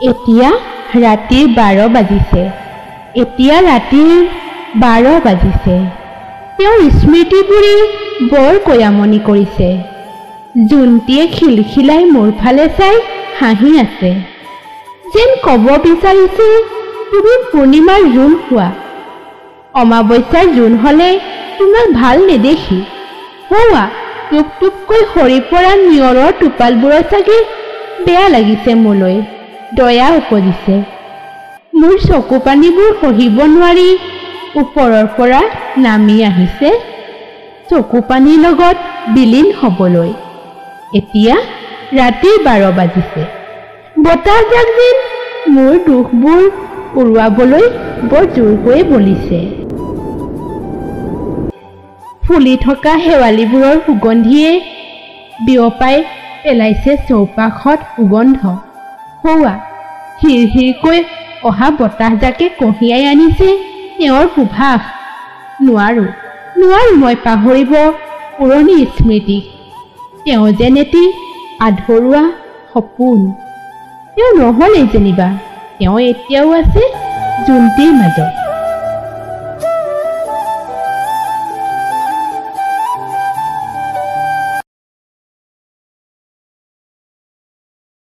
এতিয়া ৰাতিৰ 12 বাজিছে। এতিয়া ৰাতিৰ 12 বাজিছে। তেওঁৰ স্মৃতিবোৰে বৰ কয়ামনি কৰিছে। জোনটিয়ে খিলখিলাই মোৰ ফালে চাই হাঁহি আছে, যেন ক'ব বিচাৰিছে তুমি পূৰ্ণিমাৰ জোন হোৱা। অমাৱস্যাৰ জোন হ'লে তোমাক ভাল নেদেখি হোৱা টুপ টুপকৈ সৰি পৰা নিয়ৰৰ টোপালবোৰৰ চাগে বেয়া লাগিছে মোলৈ, দয়া উপজিছে। মোৰ চকু পানীবোৰ সহিব নোৱাৰি ওপৰৰ পৰা নামি আহিছে চকু পানীৰ লগত বিলীন হ'বলৈ। এতিয়া ৰাতিৰ 12 বাজিছে। বতাহজাক যেন মোৰ দুখবোৰ উৰুৱাবলৈ বৰ জোৰকৈ বলিছে। ফুলি থকা শেৱালিবোৰৰ সুগন্ধিয়ে বিয়পাই পেলাইছে চৌপাশত সুগন্ধ। হোৱা হিৰহিৰকৈ অহা বতাহজাকে কঢ়িয়াই আনিছে তেওঁৰ সুভাষ। নোৱাৰো মই পাহৰিব পুৰণি স্মৃতিক। তেওঁ যেন এটি আধৰুৱা সপোন। তেওঁ নহ'লেই যেনিবা, তেওঁ এতিয়াও আছে জোনটিৰ মাজত।